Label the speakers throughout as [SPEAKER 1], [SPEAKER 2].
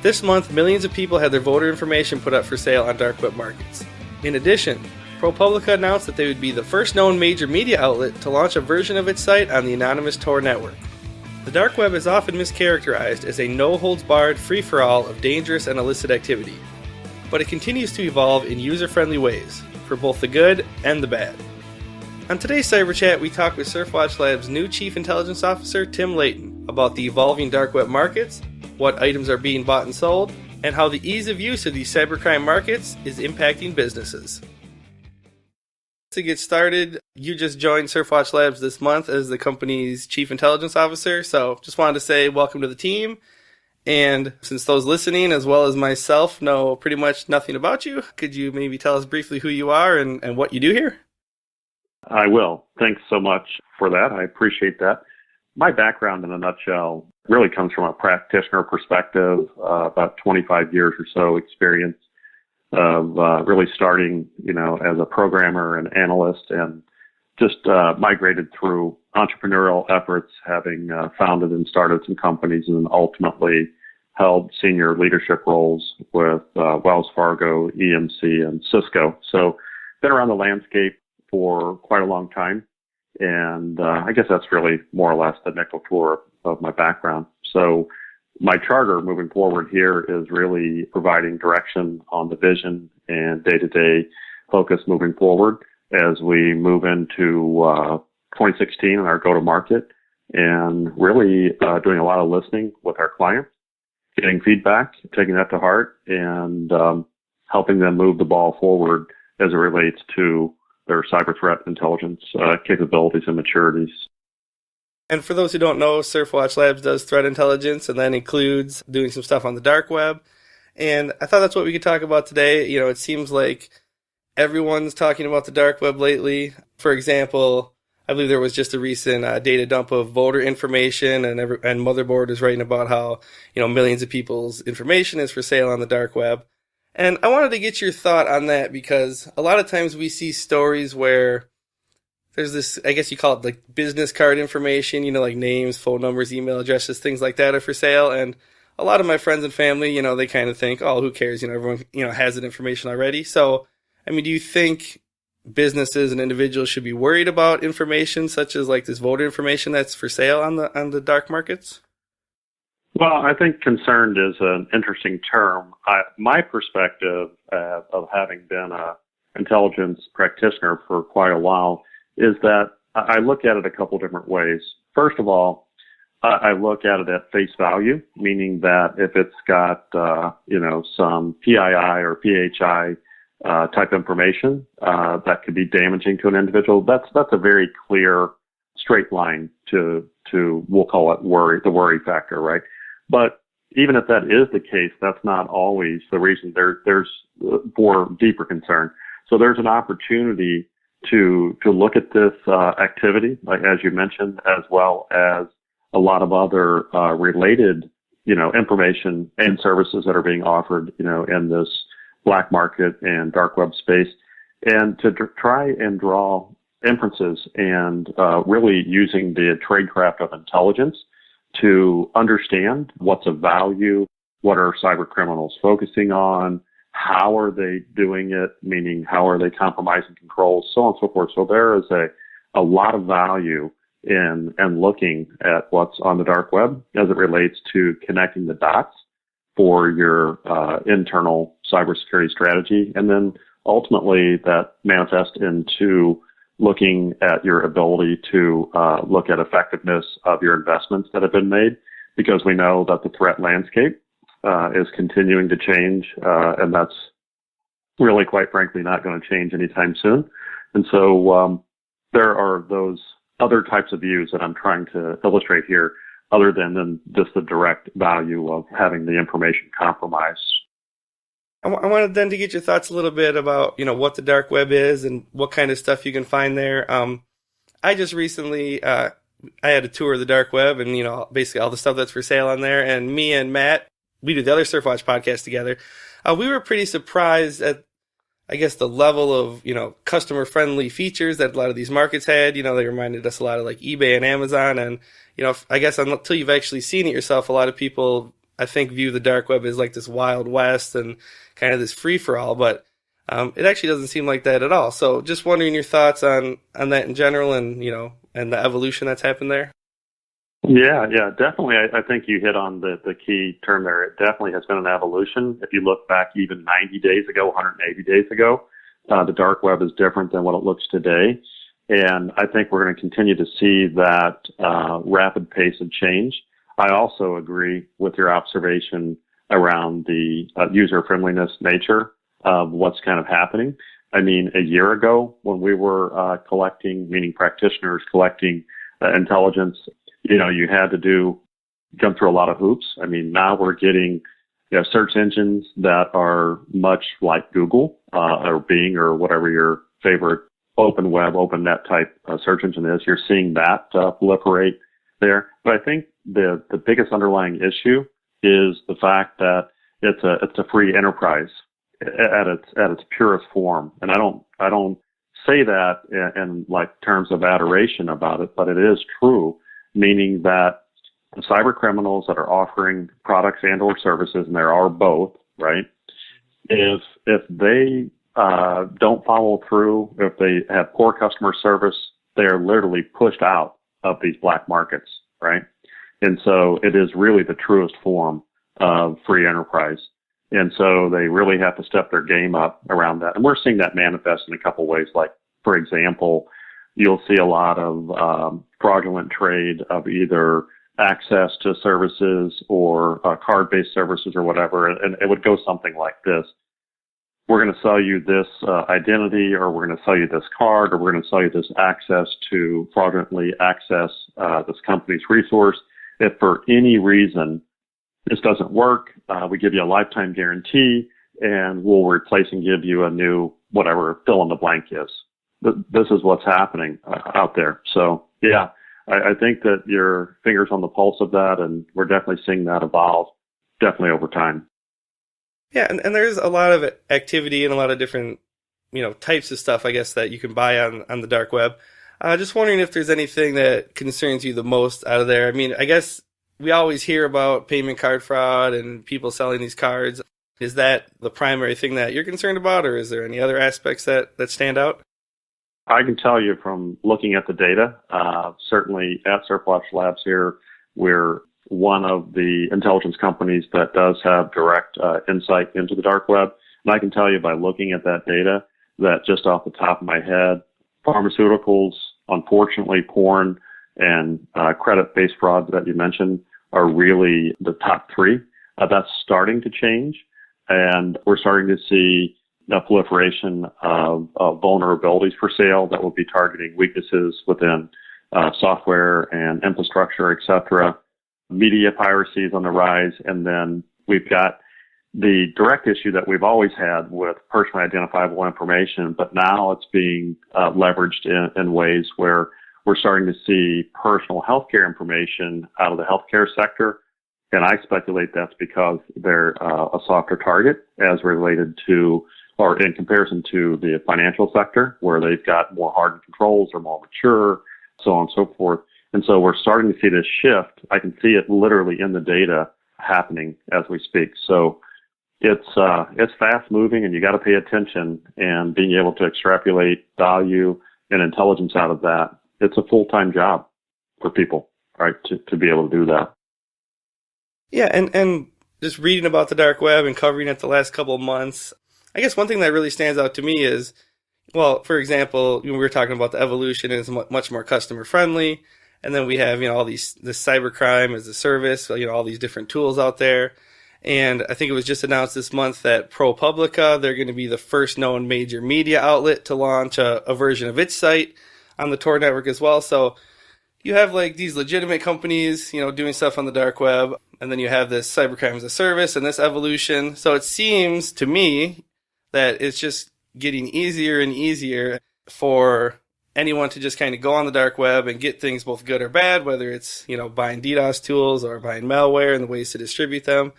[SPEAKER 1] This month, millions of people had their voter information put up for sale on dark web markets. In addition, ProPublica announced that they would be the first known major media outlet to launch a version of its site on the anonymous Tor network. The dark web is often mischaracterized as a no-holds-barred free-for-all of dangerous and illicit activity, but it continues to evolve in user-friendly ways, for both the good and the bad. On today's Cyber Chat, we talk with SurfWatch Labs' new Chief Intelligence Officer, Tim Layton, about the evolving dark web markets, what items are being bought and sold, and how the ease of use of these cybercrime markets is impacting businesses. To get started, you just joined SurfWatch Labs this month as the company's Chief Intelligence Officer, so just wanted to say welcome to the team. And since those listening, as well as myself, know pretty much nothing about you, could you maybe tell us briefly who you are and what you do here?
[SPEAKER 2] I will. Thanks so much for that. I appreciate that. My background in a nutshell really comes from a practitioner perspective, about 25 years or so experience of really starting, as a programmer and analyst, and just migrated through entrepreneurial efforts, having founded and started some companies, and then ultimately held senior leadership roles with Wells Fargo, EMC, and Cisco. So been around the landscape for quite a long time. And I guess that's really more or less the nickel tour of my background. So my charter moving forward here is really providing direction on the vision and day-to-day focus moving forward as we move into 2016 and our go-to-market, and really doing a lot of listening with our clients, getting feedback, taking that to heart, and helping them move the ball forward as it relates to their cyber threat intelligence capabilities and maturities.
[SPEAKER 1] And for those who don't know, SurfWatch Labs does threat intelligence, and that includes doing some stuff on the dark web. And I thought that's what we could talk about today. It seems like everyone's talking about the dark web lately. For example, I believe there was just a recent data dump of voter information, and Motherboard is writing about how, millions of people's information is for sale on the dark web. And I wanted to get your thought on that, because a lot of times we see stories where there's this, I guess you call it like business card information, like names, phone numbers, email addresses, things like that are for sale. And a lot of my friends and family, they kind of think, oh, who cares? Everyone, has that information already. So, do you think businesses and individuals should be worried about information such as like this voter information that's for sale on the dark markets?
[SPEAKER 2] Well, I think concerned is an interesting term. My perspective of having been an intelligence practitioner for quite a while is that I look at it a couple different ways. First of all, I look at it at face value, meaning that if it's got, some PII or PHI type information that could be damaging to an individual, that's a very clear straight line to we'll call it the worry factor, right? But even if that is the case, that's not always the reason. There's more deeper concern. So there's an opportunity to look at this activity, like as you mentioned, as well as a lot of other related, information and services that are being offered, in this black market and dark web space, and to try and draw inferences and really using the tradecraft of intelligence to understand what's of value, what are cyber criminals focusing on, how are they doing it, meaning how are they compromising controls, so on and so forth. So there is a lot of value in looking at what's on the dark web as it relates to connecting the dots for your internal cybersecurity strategy. And then ultimately that manifests into looking at your ability to look at effectiveness of your investments that have been made, because we know that the threat landscape is continuing to change, and that's really, quite frankly, not going to change anytime soon. And so there are those other types of views that I'm trying to illustrate here, other than just the direct value of having the information compromised.
[SPEAKER 1] I wanted then to get your thoughts a little bit about, what the dark web is and what kind of stuff you can find there. I just recently, I had a tour of the dark web and, basically all the stuff that's for sale on there. And me and Matt, we do the other SurfWatch podcast together. We were pretty surprised at, I guess, the level of, customer-friendly features that a lot of these markets had. They reminded us a lot of like eBay and Amazon. And, I guess until you've actually seen it yourself, a lot of people I think, view the dark web as like this Wild West and kind of this free-for-all, but it actually doesn't seem like that at all. So just wondering your thoughts on that in general and, and the evolution that's happened there.
[SPEAKER 2] Yeah, definitely. I think you hit on the key term there. It definitely has been an evolution. If you look back even 90 days ago, 180 days ago, the dark web is different than what it looks today. And I think we're going to continue to see that rapid pace of change. I also agree with your observation around the user friendliness nature of what's kind of happening. I mean, a year ago when we were collecting, meaning practitioners collecting intelligence, you had to jump through a lot of hoops. I mean, now we're getting search engines that are much like Google or Bing or whatever your favorite open web, open net type search engine is. You're seeing that proliferate there. But I think the biggest underlying issue is the fact that it's a free enterprise at its purest form. And I don't say that in like terms of adoration about it, but it is true, meaning that the cyber criminals that are offering products and or services, and there are both, right? If they don't follow through, if they have poor customer service, they are literally pushed out of these black markets, right? And so it is really the truest form of free enterprise. And so they really have to step their game up around that. And we're seeing that manifest in a couple of ways. Like, for example, you'll see a lot of fraudulent trade of either access to services or card-based services or whatever. And it would go something like this. We're going to sell you this identity, or we're going to sell you this card, or we're going to sell you this access to fraudulently access this company's resource. If for any reason this doesn't work, we give you a lifetime guarantee, and we'll replace and give you a new whatever fill in the blank is. This is what's happening out there. So, yeah, I think that your finger's on the pulse of that, and we're definitely seeing that evolve, definitely over time.
[SPEAKER 1] Yeah, and there's a lot of activity and a lot of different, types of stuff, I guess, that you can buy on the dark web. Just wondering if there's anything that concerns you the most out of there. I mean, I guess we always hear about payment card fraud and people selling these cards. Is that the primary thing that you're concerned about, or is there any other aspects that stand out?
[SPEAKER 2] I can tell you from looking at the data, certainly at SurfWatch Labs here, we're one of the intelligence companies that does have direct insight into the dark web. And I can tell you by looking at that data that just off the top of my head, pharmaceuticals, unfortunately, porn, and credit-based fraud that you mentioned are really the top three. That's starting to change, and we're starting to see a proliferation of vulnerabilities for sale that will be targeting weaknesses within software and infrastructure, et cetera. Media piracy is on the rise, and then we've got the direct issue that we've always had with personally identifiable information, but now it's being leveraged in ways where we're starting to see personal healthcare information out of the healthcare sector. And I speculate that's because they're a softer target as related to, or in comparison to the financial sector, where they've got more hardened controls, or more mature, so on and so forth. And so we're starting to see this shift. I can see it literally in the data happening as we speak. So it's fast moving, and you got to pay attention, and being able to extrapolate value and intelligence out of that. It's a full-time job for people, right, to be able to do that.
[SPEAKER 1] Yeah, and just reading about the dark web and covering it the last couple of months, I guess one thing that really stands out to me is, well, for example, we were talking about the evolution is much more customer friendly. And then we have, all this cybercrime as a service, all these different tools out there. And I think it was just announced this month that ProPublica, they're going to be the first known major media outlet to launch a version of its site on the Tor network as well. So you have like these legitimate companies, doing stuff on the dark web. And then you have this cybercrime as a service and this evolution. So it seems to me that it's just getting easier and easier for anyone to just kind of go on the dark web and get things both good or bad, whether it's, buying DDoS tools or buying malware and the ways to distribute them.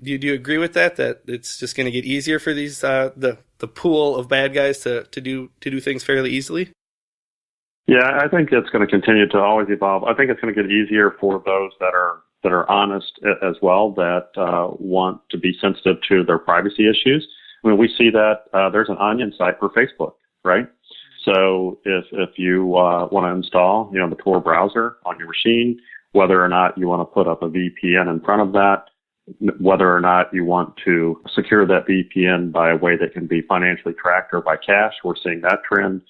[SPEAKER 1] Do you agree with that it's just going to get easier for these, the pool of bad guys to do things fairly easily?
[SPEAKER 2] Yeah, I think it's going to continue to always evolve. I think it's going to get easier for those that are that are honest as well, that want to be sensitive to their privacy issues. I mean, we see that there's an onion site for Facebook, right? So if you want to install, the Tor browser on your machine, whether or not you want to put up a VPN in front of that, whether or not you want to secure that VPN by a way that can be financially tracked or by cash, we're seeing that trend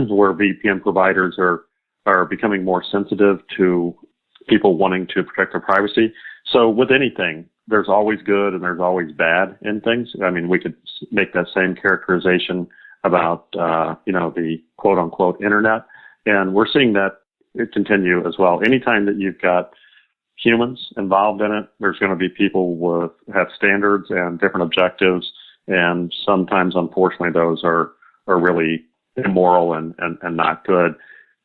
[SPEAKER 2] where VPN providers are becoming more sensitive to people wanting to protect their privacy. So with anything, there's always good and there's always bad in things. I mean, we could make that same characterization about, the quote unquote internet. And we're seeing that it continue as well. Anytime that you've got humans involved in it, there's going to be people have standards and different objectives. And sometimes, unfortunately, those are really immoral and not good.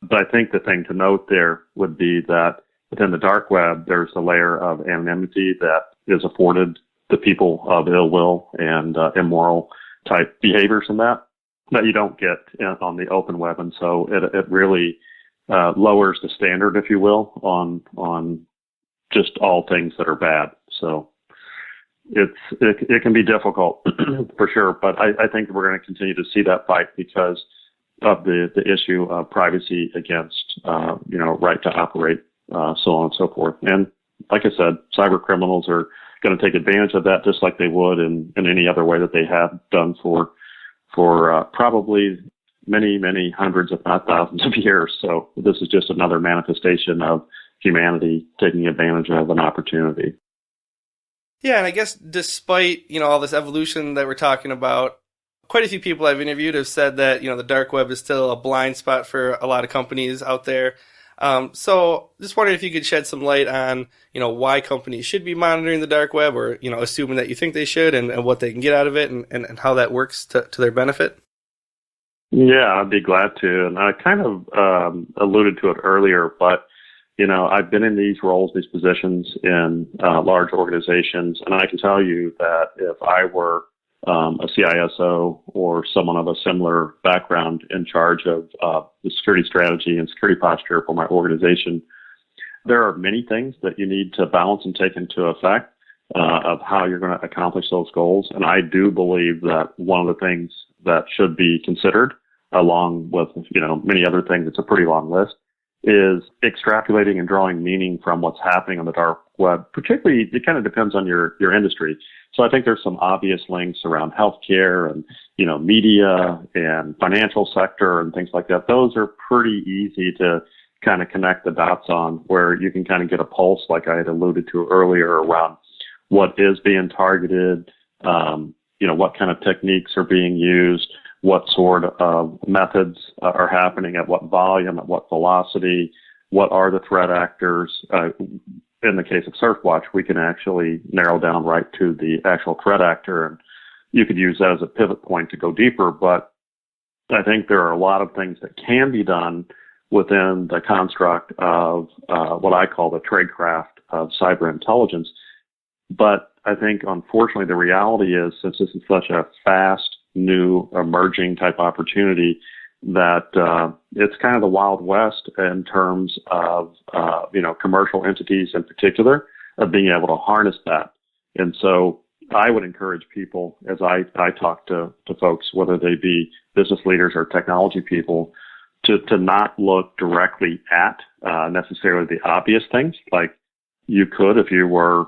[SPEAKER 2] But I think the thing to note there would be that within the dark web, there's a layer of anonymity that is afforded to people of ill will and immoral type behaviors in that you don't get on the open web. And so it really lowers the standard, if you will, on just all things that are bad. So it can be difficult for sure, but I think we're going to continue to see that fight because of the issue of privacy against right to operate, so on and so forth. And like I said, cyber criminals are going to take advantage of that just like they would in any other way that they have done for probably many hundreds, if not thousands of years. So this is just another manifestation of humanity taking advantage of an opportunity.
[SPEAKER 1] Yeah, and I guess despite, all this evolution that we're talking about, quite a few people I've interviewed have said that, the dark web is still a blind spot for a lot of companies out there. So just wondering if you could shed some light on, why companies should be monitoring the dark web or, assuming that you think they should and what they can get out of it and how that works to their benefit.
[SPEAKER 2] Yeah, I'd be glad to. And I kind of alluded to it earlier, but, I've been in these roles, these positions in large organizations, and I can tell you that if I were a CISO or someone of a similar background in charge of the security strategy and security posture for my organization, there are many things that you need to balance and take into effect of how you're going to accomplish those goals. And I do believe that one of the things that should be considered, along with many other things, it's a pretty long list, is extrapolating and drawing meaning from what's happening on the dark web. Particularly, it kind of depends on your industry. So I think there's some obvious links around healthcare and, media and financial sector and things like that. Those are pretty easy to kind of connect the dots on, where you can kind of get a pulse, like I had alluded to earlier, around what is being targeted, what kind of techniques are being used, what sort of methods are happening, at what volume, at what velocity, what are the threat actors. In the case of SurfWatch, we can actually narrow down right to the actual threat actor, and you could use that as a pivot point to go deeper. But I think there are a lot of things that can be done within the construct of what I call the tradecraft of cyber intelligence. But I think, unfortunately, the reality is, since this is such a fast, new, emerging type opportunity, that it's kind of the Wild West in terms of commercial entities in particular of being able to harness that. And so I would encourage people, as I talk to folks, whether they be business leaders or technology people, to not look directly at necessarily the obvious things. Like you could, if you were,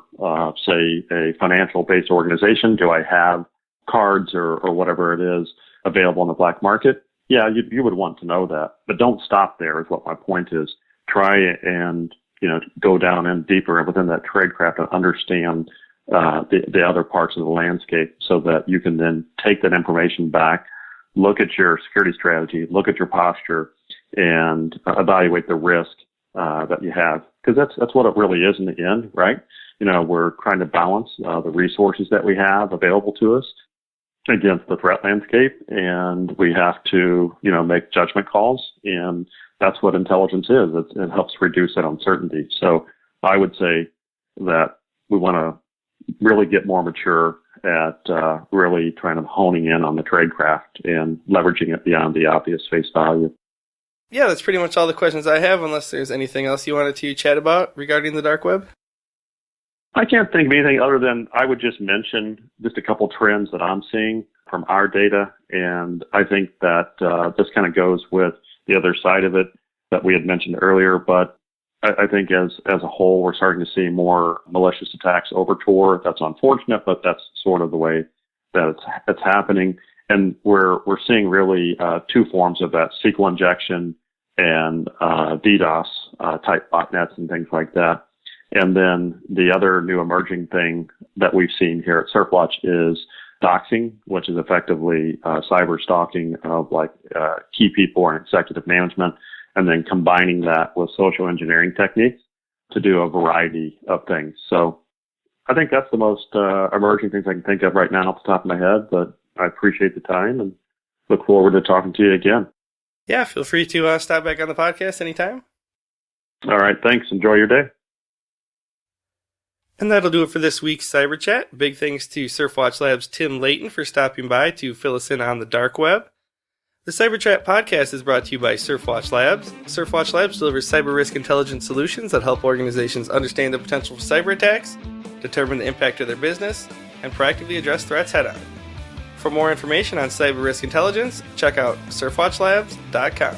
[SPEAKER 2] say, a financial-based organization, do I have cards or whatever it is available in the black market? Yeah, you would want to know that, but don't stop there is what my point is. Try and, go down in deeper within that tradecraft and understand the other parts of the landscape, so that you can then take that information back, look at your security strategy, look at your posture, and evaluate the risk that you have. Because that's what it really is in the end, right? We're trying to balance the resources that we have available to us against the threat landscape, and we have to, make judgment calls, and that's what intelligence is. It helps reduce that uncertainty. So I would say that we want to really get more mature at really trying to honing in on the tradecraft and leveraging it beyond the obvious face value.
[SPEAKER 1] Yeah, that's pretty much all the questions I have, unless there's anything else you wanted to chat about regarding the dark web.
[SPEAKER 2] I can't think of anything other than I would just mention just a couple trends that I'm seeing from our data. And I think that this kind of goes with the other side of it that we had mentioned earlier. But I think as a whole, we're starting to see more malicious attacks over Tor. That's unfortunate, but that's sort of the way that it's happening. And we're seeing really two forms of that: SQL injection and DDoS type botnets and things like that. And then the other new emerging thing that we've seen here at SurfWatch is doxing, which is effectively cyber stalking of key people or executive management, and then combining that with social engineering techniques to do a variety of things. So I think that's the most emerging things I can think of right now off the top of my head, but I appreciate the time and look forward to talking to you again.
[SPEAKER 1] Yeah, feel free to stop back on the podcast anytime.
[SPEAKER 2] All right, thanks. Enjoy your day.
[SPEAKER 1] And that'll do it for this week's Cyber Chat. Big thanks to SurfWatch Labs' Tim Layton for stopping by to fill us in on the dark web. The Cyber Chat podcast is brought to you by SurfWatch Labs. SurfWatch Labs delivers cyber risk intelligence solutions that help organizations understand the potential for cyber attacks, determine the impact of their business, and proactively address threats head-on. For more information on cyber risk intelligence, check out surfwatchlabs.com.